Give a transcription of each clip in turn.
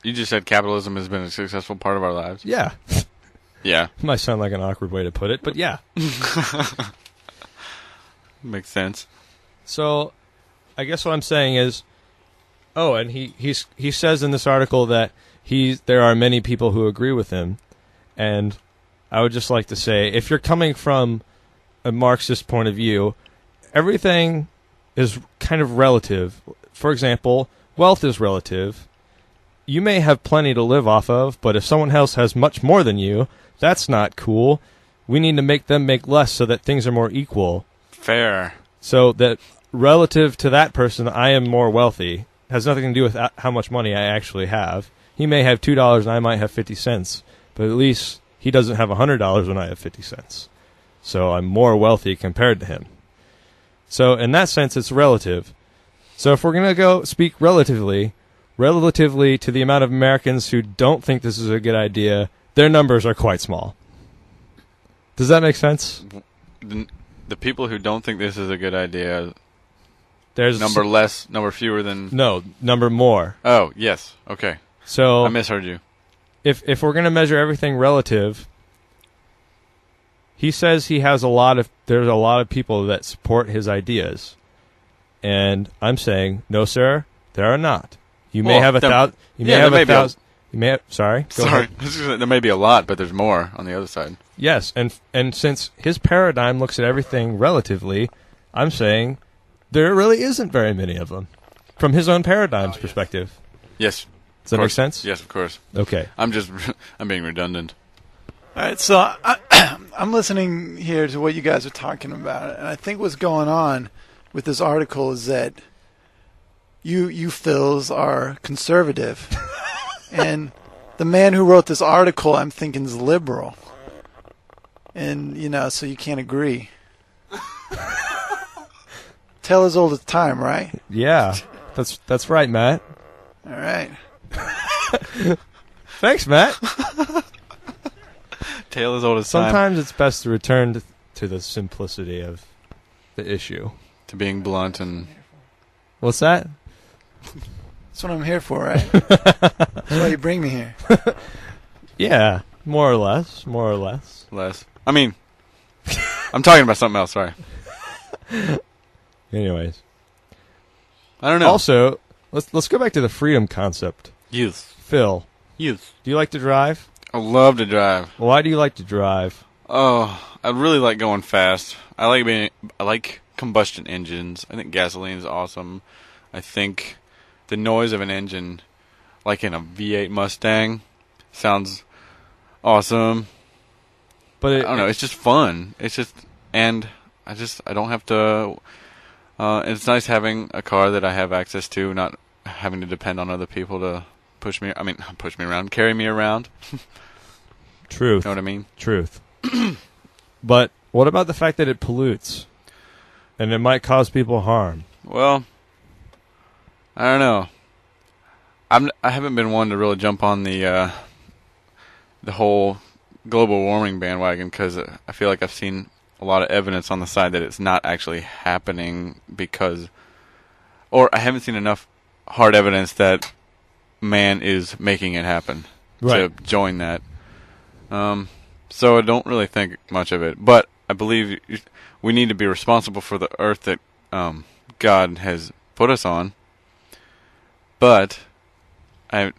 You just said capitalism has been a successful part of our lives. Yeah. Yeah. Might sound like an awkward way to put it, but yeah. Makes sense. So, I guess what I'm saying is, and he says in this article that there are many people who agree with him, and I would just like to say, if you're coming from a Marxist point of view, everything is kind of relative. For example, wealth is relative. You may have plenty to live off of, but if someone else has much more than you, that's not cool. We need to make them make less so that things are more equal. Fair. So that relative to that person, I am more wealthy. Has nothing to do with how much money I actually have. He may have $2 and I might have 50 cents, but at least he doesn't have $100 when I have 50 cents. So I'm more wealthy compared to him. So in that sense, it's relative. So if we're going to go speak relatively to the amount of Americans who don't think this is a good idea, their numbers are quite small. Does that make sense? The people who don't think this is a good idea, there's number fewer than... No, number more. Oh, yes. Okay. So I misheard you. If we're going to measure everything relative, he says there's a lot of people that support his ideas. And I'm saying, no, sir, there are not. You may have 1,000. You may have 1,000. You may have. Sorry. Go ahead. There may be a lot, but there's more on the other side. Yes, and since his paradigm looks at everything relatively, I'm saying there really isn't very many of them from his own paradigm's perspective. Yes. Does that make sense? Yes, of course. Okay. I'm being redundant. All right, so I'm listening here to what you guys are talking about, and I think what's going on with this article is that you Phils are conservative, and the man who wrote this article, I'm thinking, is liberal, and so you can't agree. Tale as old as time, right? Yeah, that's right, Matt. All right. Thanks, Matt. Tale as old as time. Sometimes it's best to return to the simplicity of the issue. To being blunt and... What's that? That's what I'm here for, right? That's why you bring me here. Yeah, more or less. Less. I mean, I'm talking about something else, sorry. Anyways. I don't know. Also, let's go back to the freedom concept. Youth. Phil. Youth. Do you like to drive? I love to drive. Why do you like to drive? Oh, I really like going fast. I like combustion engines. I think gasoline is awesome. I think the noise of an engine, like in a V8 Mustang, sounds awesome. But I don't know. It's just fun. I don't have to. It's nice having a car that I have access to, not having to depend on other people to carry me around. Truth. Know what I mean? Truth. But what about the fact that it pollutes? And it might cause people harm? Well, I don't know. I haven't been one to really jump on the whole global warming bandwagon because I feel like I've seen a lot of evidence on the side that it's not actually happening or I haven't seen enough hard evidence that man is making it happen to join that. So I don't really think much of it, but I believe we need to be responsible for the earth that God has put us on. But I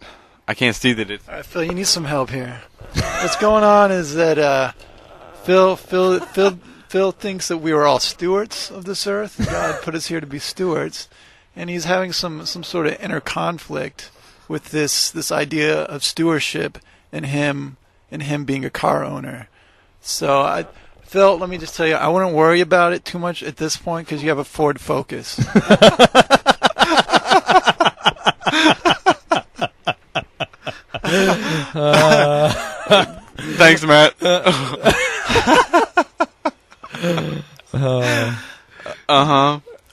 can't see that it's... All right, Phil, you need some help here. What's going on is that Phil thinks that we are all stewards of this earth. God put us here to be stewards, and he's having some sort of inner conflict with this idea of stewardship and him being a car owner. So, Phil, let me just tell you, I wouldn't worry about it too much at this point because you have a Ford Focus. Thanks, Matt.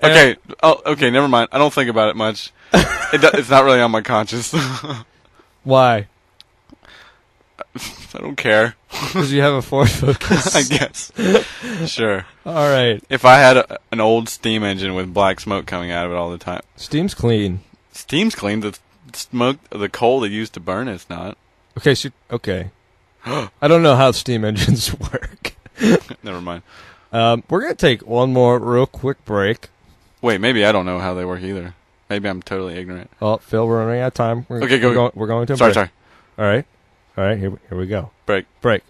Okay. Okay. Never mind. I don't think about it much. It's not really on my conscience. Why? I don't care. Because you have a Ford Focus. I guess. Sure. All right. If I had an old steam engine with black smoke coming out of it all the time. Steam's clean. Steam's clean. smoke, the coal they use to burn it's not. Okay, so okay. I don't know how steam engines work. Never mind. We're gonna take one more real quick break. Wait, maybe I don't know how they work either. Maybe I'm totally ignorant. Oh, Phil, we're running out of time. Okay, go. We're going to a Sorry. break. All right. Here we go. Break. Break.